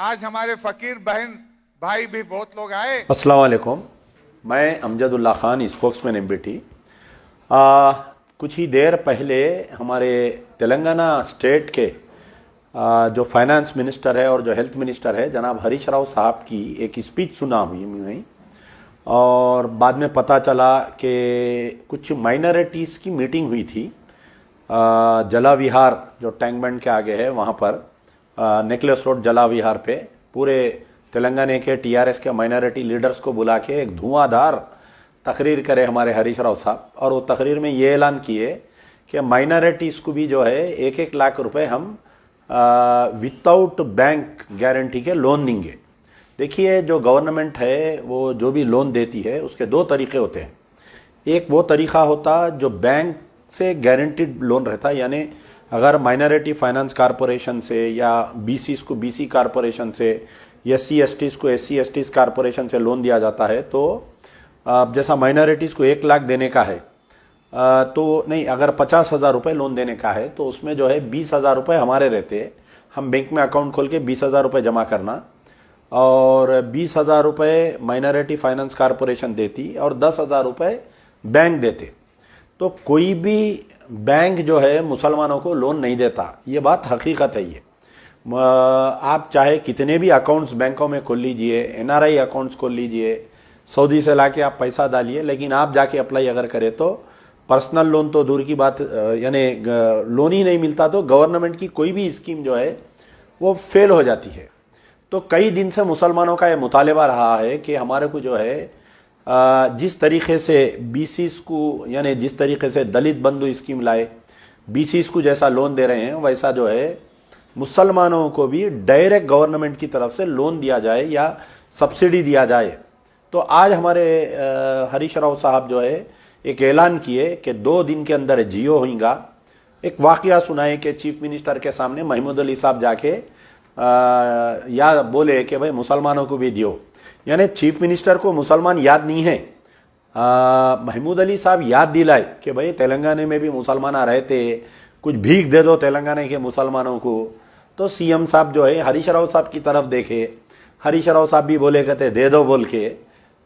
आज हमारे फकीर बहन भाई भी बहुत लोग आए। अस्सलाम वालेकुम। मैं अमजदुल्ला खान, स्पोक्समैन एमबीटी। कुछ ही देर पहले हमारे तेलंगाना स्टेट के जो फाइनेंस मिनिस्टर है और जो हेल्थ मिनिस्टर है जनाब हरीश राव साहब की एक स्पीच सुना हुई मैं, और बाद में पता चला कि कुछ माइनॉरिटीज़ की मीटिंग हुई थी जला विहार जो टैंक बैंड के आगे है वहाँ पर, नेकलेस रोड जला विहार पे पूरे तेलंगाना के टीआरएस के माइनॉरिटी लीडर्स को बुला के एक धुआंधार तकरीर करे हमारे हरीश राव साहब। और वो तकरीर में ये ऐलान किए कि माइनॉरिटीज़ को भी जो है 1-1 लाख रुपए हम विदाउट बैंक गारंटी के लोन देंगे। देखिए, जो गवर्नमेंट है वो जो भी लोन देती है उसके 2 तरीके होते हैं। एक वो तरीका होता जो बैंक से गारंटीड लोन रहता है, यानी अगर माइनॉरिटी फाइनेंस कॉरपोरेशन से या बीसीज को बीसी कॉरपोरेशन से, एससी एसटीज़ को एससी एसटीज़ कॉरपोरेशन से लोन दिया जाता है, तो जैसा माइनॉरिटीज़ को 1 लाख देने का है तो नहीं, अगर 50,000 रुपये लोन देने का है तो उसमें जो है 20,000 रुपये हमारे रहते हैं। हम बैंक में अकाउंट खोल के 20,000 रुपये जमा करना, और 20,000 रुपये माइनॉरिटी फाइनेंस कॉरपोरेशन देती और 10,000 रुपये बैंक देते। तो कोई भी बैंक जो है मुसलमानों को लोन नहीं देता, ये बात हकीकत है। ये आप चाहे कितने भी अकाउंट्स बैंकों में खोल लीजिए, एनआरआई अकाउंट्स खोल लीजिए, सऊदी से लाके आप पैसा डालिए, लेकिन आप जाके अप्लाई अगर करें तो पर्सनल लोन तो दूर की बात, यानी लोन ही नहीं मिलता, तो गवर्नमेंट की कोई भी स्कीम जो है वो फेल हो जाती है। तो कई दिन से मुसलमानों का ये मुतालबा रहा है कि हमारे को जो है जिस तरीके से बीसीज को, यानी जिस तरीके से दलित बंधु स्कीम लाए, बीसीज को जैसा लोन दे रहे हैं वैसा जो है मुसलमानों को भी डायरेक्ट गवर्नमेंट की तरफ से लोन दिया जाए या सब्सिडी दिया जाए। तो आज हमारे हरीश राव साहब जो है एक ऐलान किए कि 2 दिन के अंदर जियो होगा। एक वाकया सुनाए कि चीफ मिनिस्टर के सामने महमूद अली साहब जाके या बोले कि भाई मुसलमानों को भी दियो, यानी चीफ मिनिस्टर को मुसलमान याद नहीं है। महमूद अली साहब याद दिलाए कि भाई तेलंगाना में भी मुसलमान रहते, कुछ भीख दे दो तेलंगाना के मुसलमानों को। तो सीएम साहब जो है हरीश राव साहब की तरफ देखे, हरीश राव साहब भी बोले कहते दे दो बोल के,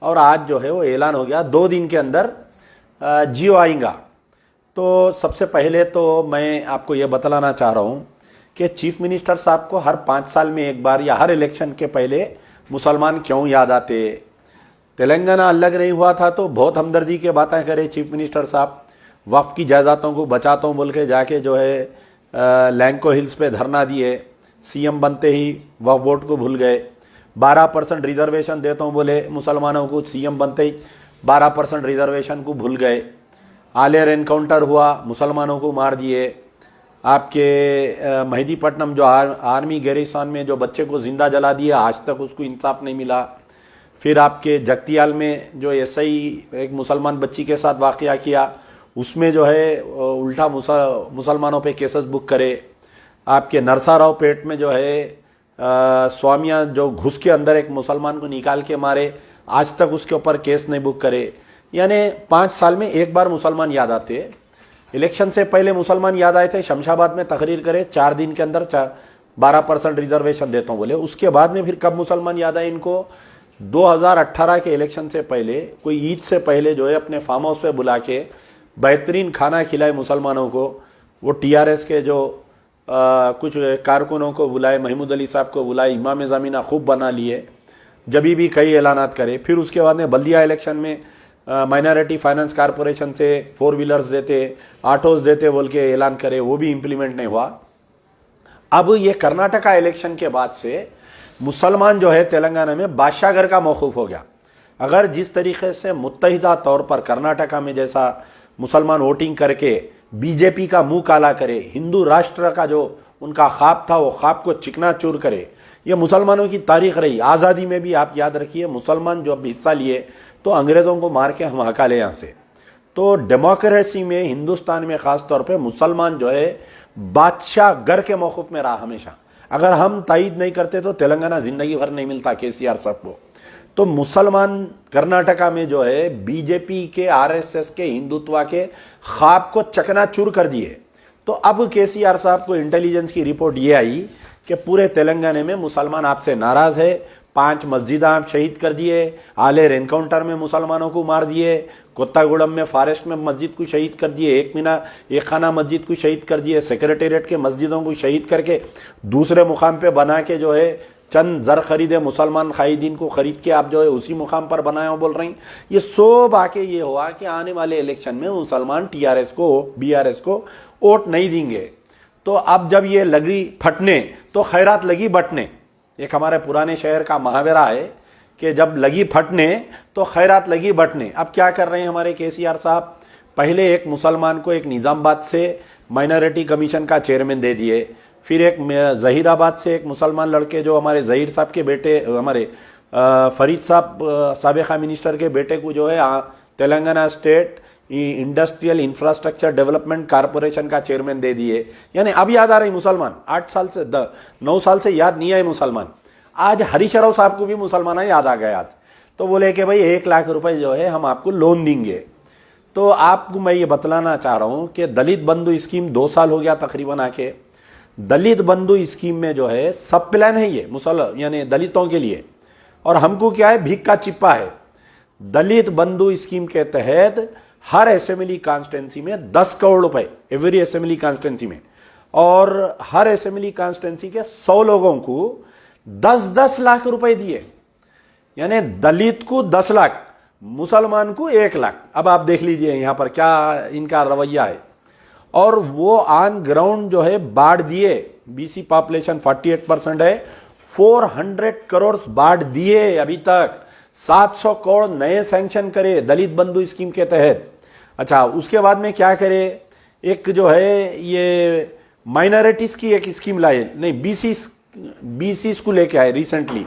और आज जो है वो ऐलान हो गया 2 दिन के अंदर जियो आएगा। तो सबसे पहले तो मैं आपको ये बतलाना चाह रहा हूँ कि चीफ मिनिस्टर साहब को हर 5 साल में एक बार या हर इलेक्शन के पहले मुसलमान क्यों याद आते। तेलंगाना अलग नहीं हुआ था तो बहुत हमदर्दी की बातें करे चीफ मिनिस्टर साहब, वक्फ की जायदादों को बचाता हूँ बोल के जाके जो है लैंको हिल्स पे धरना दिए। सीएम बनते ही वक्फ बोर्ड को भूल गए। 12% रिजर्वेशन देता हूँ बोले मुसलमानों को, सीएम बनते ही 12% रिजर्वेशन को भूल गए। आलियर एनकाउंटर हुआ, मुसलमानों को मार दिए। आपके मेहदीपट्टनम जो आर्मी गैरिसन में जो बच्चे को जिंदा जला दिया, आज तक उसको इंसाफ नहीं मिला। फिर आपके जगतियाल में जो एसआई एक मुसलमान बच्ची के साथ वाकया किया, उसमें जो है उल्टा मुसलमानों पे केसेस बुक करे। आपके नरसाराव पेट में जो है स्वामिया जो घुस के अंदर एक मुसलमान को निकाल के मारे, आज तक उसके ऊपर केस नहीं बुक करे। यानी 5 साल में एक बार मुसलमान याद आते। इलेक्शन से पहले मुसलमान याद आए थे, शमशाबाद में तकरीर करे 4 दिन के अंदर 12% रिजर्वेशन देता हूँ बोले। उसके बाद में फिर कब मुसलमान याद आए इनको? 2018 के इलेक्शन से पहले, कोई ईद से पहले जो है अपने फार्म हाउस पे बुला के बेहतरीन खाना खिलाए मुसलमानों को। वो टीआरएस के जो कुछ कारकुनों को बुलाए, महमूद अली साहब को बुलाए, इमाम ज़मीना खूब बना लिए, जब भी कई ऐलानात करे। फिर उसके बाद में बल्दिया इलेक्शन में माइनॉरिटी फाइनेंस कॉरपोरेशन से 4 व्हीलर्स देते, ऑटोज देते बोल के ऐलान करे, वो भी इम्प्लीमेंट नहीं हुआ। अब ये कर्नाटका इलेक्शन के बाद से मुसलमान जो है तेलंगाना में बादशाहगर का मौकूफ हो गया। अगर जिस तरीके से मुत्तहिदा तौर पर कर्नाटका में जैसा मुसलमान वोटिंग करके बीजेपी का मुंह काला करे, हिंदू राष्ट्र का जो उनका ख्वाब था वो ख्वाब को चिकनाचूर करे, ये मुसलमानों की तारीख रही। आज़ादी में भी आप याद रखिए, मुसलमान जो अब हिस्सा लिए तो अंग्रेज़ों को मार के हम हका ले यहाँ से। तो डेमोक्रेसी में हिंदुस्तान में ख़ास तौर पे मुसलमान जो है बादशाह गर के मौक़िफ़ में रहा हमेशा। अगर हम तायद नहीं करते तो तेलंगाना ज़िंदगी भर नहीं मिलता केसीआर साहब को। तो मुसलमान कर्नाटका में जो है बीजेपी के, आरएसएस के, हिंदुत्व के ख्वाब को चकनाचूर कर दिए। तो अब केसीआर साहब को इंटेलिजेंस की रिपोर्ट ये आई कि पूरे तेलंगाना में मुसलमान आपसे नाराज है, 5 मस्जिद आप शहीद कर दिए, आलेर एनकाउंटर में मुसलमानों को मार दिए, कोत्तागुड़म में फॉरेस्ट में मस्जिद को शहीद कर दिए, एक खाना मस्जिद को शहीद कर दिए, सेक्रेटेरिएट के मस्जिदों को शहीद करके दूसरे मुकाम पे बना के जो है चंद जर खरीदे मुसलमान खाइदीन को खरीद के आप जो है उसी मुकाम पर बनाए हो बोल रही। ये सब आके ये हुआ कि आने वाले इलेक्शन में मुसलमान टीआरएस को बीआरएस को वोट नहीं देंगे। तो अब जब ये लगी फटने तो खैरात लगी बटने, एक हमारे पुराने शहर का मुहावरा है कि जब लगी फटने तो खैरात लगी बटने। अब क्या कर रहे हैं हमारे केसीआर साहब, पहले एक मुसलमान को एक निज़ामाबाद से माइनॉरिटी कमीशन का चेयरमैन दे दिए, फिर एक जहीराबाद से एक मुसलमान लड़के जो हमारे जहीर साहब के बेटे, हमारे फरीद साहब साबिका मिनिस्टर के बेटे को जो है Telangana state industrial infrastructure development corporation का चेयरमैन दे दिए। यानी अब याद आ रही मुसलमान, 8 साल से 9 साल से याद नहीं आए मुसलमान। आज हरीश राव साहब को भी मुसलमान याद आ गया, तो बोले कि भाई 1 लाख रुपए जो है हम आपको लोन देंगे। तो आपको मैं ये बतलाना चाह रहा हूं कि दलित बंधु स्कीम 2 साल हो गया तकरीबन आके। दलित बंधु स्कीम में जो है सब प्लान है ये यानी दलितों के लिए, और हमको क्या है भीख का चिप्पा है। दलित बंधु स्कीम के तहत हर असेंबली कॉन्स्टिट्यूंसी में 10 करोड़ रुपए एवरी असेंबली कॉन्स्टिट्यूंसी में, और हर असेंबली कॉन्स्टिट्यूंसी के 100 लोगों को 10-10 लाख रुपए दिए। यानी दलित को 10 लाख, मुसलमान को 1 लाख। अब आप देख लीजिए यहां पर क्या इनका रवैया है। और वो ऑन ग्राउंड जो है बाढ़ दिए, बीसी पॉपुलेशन 48% है, 400 करोड़ बाढ़ दिए अभी तक, 700 करोड़ नए सैंक्शन करे दलित बंधु स्कीम के तहत। अच्छा, उसके बाद में क्या करे, एक जो है ये माइनॉरिटीज की एक स्कीम लाए, नहीं बीसीस को लेके आए रिसेंटली।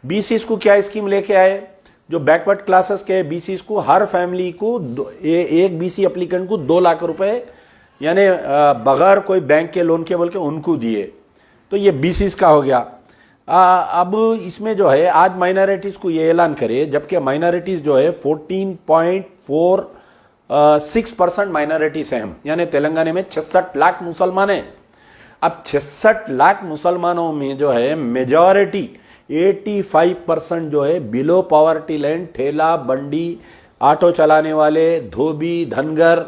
बीसीस को क्या स्कीम लेके आए, जो बैकवर्ड क्लासेस के बीसीस को हर फैमिली को एक बीसी एप्लीकेंट को 2 लाख रुपए यानी बगैर कोई बैंक के लोन के बोल के उनको दिए। तो ये बीसीस का हो गया। अब इसमें जो है आज माइनॉरिटीज को ये ऐलान करे, जबकि माइनॉरिटीज जो है 14.46% माइनॉरिटीज हैं हम, यानी तेलंगाना में 66 लाख मुसलमान हैं। अब 66 लाख मुसलमानों में जो है मेजॉरिटी 85% जो है बिलो पॉवर्टी लाइन, ठेला बंडी, ऑटो चलाने वाले, धोबी, धनगर,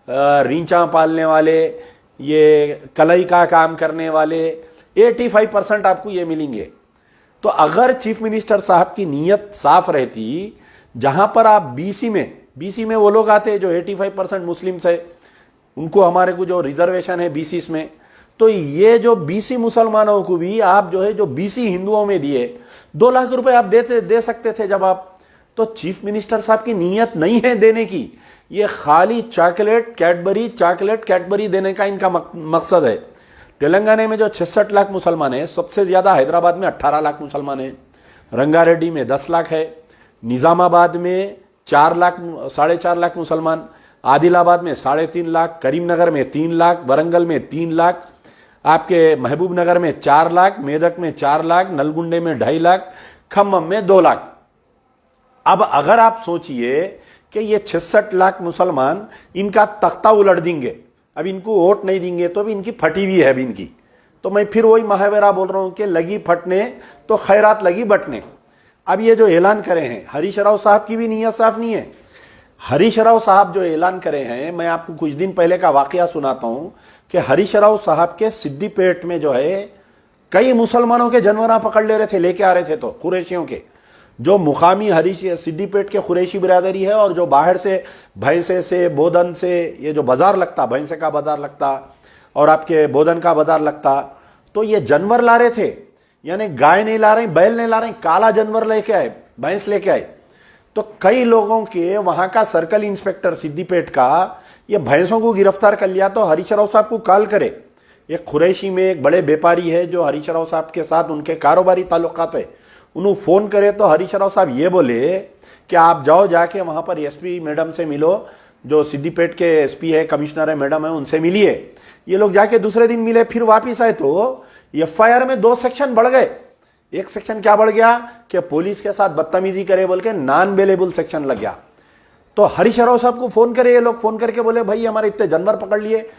रींचा पालने वाले, ये कलई का काम करने वाले, 85% आपको ये मिलेंगे। तो अगर चीफ मिनिस्टर साहब की नीयत साफ रहती, जहां पर आप बीसी में वो लोग आते हैं जो 85% मुस्लिम्स है, उनको हमारे को जो रिजर्वेशन है बीसीस में, तो ये जो बीसी मुसलमानों को भी आप जो है जो बीसी हिंदुओं में दिए 2 लाख रुपए आप दे सकते थे जब आप। तो चीफ मिनिस्टर साहब की नीयत नहीं है देने की, ये खाली चॉकलेट कैडबरी देने का इनका मकसद है। तेलंगाना में जो 66 लाख मुसलमान है, सबसे ज्यादा हैदराबाद में 18 लाख मुसलमान है, रंगारेड्डी में 10 लाख है, निजामाबाद में 4.5 लाख मुसलमान, आदिलाबाद में 3.5 लाख, करीमनगर में 3 लाख, वरंगल में 3 लाख, आपके महबूब नगर में 4 लाख, मेदक में 4 लाख, नलगुंडे में 2.5 लाख, खम्मम में 2 लाख। अब अगर आप सोचिए कि ये 66 लाख मुसलमान इनका तख्ता उलट देंगे, अब इनको वोट नहीं देंगे, तो भी इनकी फटी हुई है अभी इनकी। तो मैं फिर वही मुहावरा बोल रहा हूं कि लगी फटने तो खैरात लगी बटने। अब ये जो ऐलान करे हैं, हरीश राव साहब की भी नीयत साफ नहीं है। हरीश राव साहब जो ऐलान करे हैं, मैं आपको कुछ दिन पहले का वाकया सुनाता हूं कि हरीश राव साहब के सिद्दीपेट में जो है कई मुसलमानों के जानवर पकड़ ले रहे थे, लेके आ रहे थे, तो कुरैशियों के जो मुकामी सिद्दीपेट के कुरैशी बिरादरी है, और जो बाहर से भैंसे से बोधन से ये जो बाजार लगता, भैंसे का बाजार लगता और आपके बोधन का बाजार लगता, तो ये जानवर ला रहे थे, यानी गाय नहीं ला रहे, बैल नहीं ला रहे, काला जानवर लेके आए, भैंस लेके आए। तो कई लोगों के वहां का सर्कल इंस्पेक्टर सिद्दीपेट का ये भैंसों को गिरफ्तार कर लिया। तो हरीश राव साहब को कॉल करे, एक कुरैशी में एक बड़े व्यापारी है जो हरीश राव साहब के साथ उनके कारोबारी ताल्लुकात है, उन्होंने फोन करे तो हरीश राव साहब ये बोले कि आप जाओ, जाके वहां पर एसपी मैडम से मिलो, जो सिद्दीपेट के एसपी है, कमिश्नर है, मैडम है, उनसे मिलिए। ये लोग जाके दूसरे दिन मिले, फिर वापिस आए तो एफआईआर में 2 सेक्शन बढ़ गए। एक सेक्शन क्या बढ़ गया कि पुलिस के साथ बदतमीजी करे बोल के नॉन बेलेबल सेक्शन लग गया। तो हरीश राव साहब को फोन करे ये लोग, फोन करके बोले भाई हमारे इतने जानवर पकड़ लिए,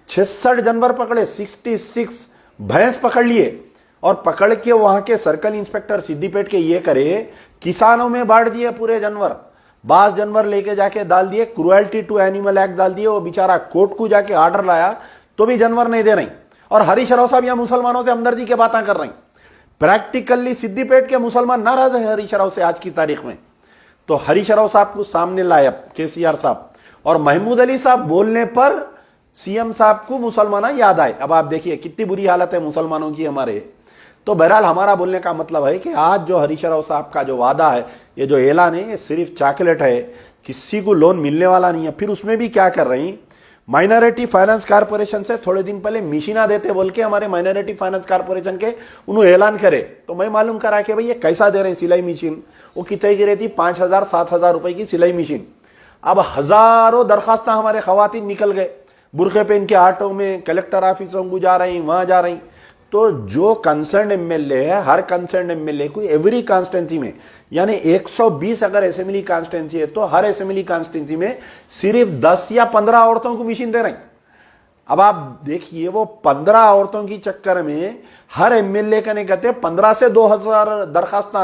66 जानवर पकड़े, 66 भैंस पकड़ लिए और पकड़ के वहां के सर्कल इंस्पेक्टर सिद्दीपेट के ये करे, किसानों में बांट दिए पूरे जानवर, 22 जानवर लेके जाके डाल दिए, क्रुएल्टी टू एनिमल एक्ट डाल दिए। वो बेचारा कोर्ट को जाके ऑर्डर लाया तो भी जानवर नहीं दे रही। और हरीश राव साहब यहां मुसलमानों से हमदर्दी की बातें कर रही। प्रैक्टिकली सिद्दीपेट के मुसलमान नाराज है हरीश राव से आज की तारीख में। तो हरीश राव साहब को सामने लाया केसीआर साहब, और महमूद अली साहब बोलने पर सीएम साहब को मुसलमान याद आए। अब आप देखिए कितनी बुरी हालत है मुसलमानों की हमारे। तो बहरहाल हमारा बोलने का मतलब है कि आज जो हरीश राव साहब का जो वादा है, ये जो ऐलान है, ये सिर्फ चॉकलेट है, किसी को लोन मिलने वाला नहीं है। फिर उसमें भी क्या कर रही, माइनॉरिटी फाइनेंस कारपोरेशन से थोड़े दिन पहले मशीना देते बोल के हमारे माइनॉरिटी फाइनेंस कारपोरेशन के उन्होंने ऐलान करे। तो मैं मालूम करा कि भाई ये कैसा दे रहे हैं सिलाई मशीन। वो कितने की रहती, 5,000 7,000 रुपए की सिलाई मशीन। अब हजारों दरखास्तें हमारे खवातीन निकल गए, बुरखे पहन के ऑटो में कलेक्टर ऑफिसों को जा रही, वहां जा रही। तो जो कंसर्न एमएलए है, हर कंसर्न एमएलए को एवरी कॉन्स्टिट्यूंसी में, यानी 120 अगर असेंबली कॉन्स्टिट्यूंसी है तो हर असेंबली कॉन्स्टिट्यूंसी में सिर्फ 10 या 15 औरतों को मशीन दे रहे हैं। अब आप देखिए वो 15 औरतों की चक्कर में हर एमएलए का नहीं कहते 15 से 2,000 दरखास्त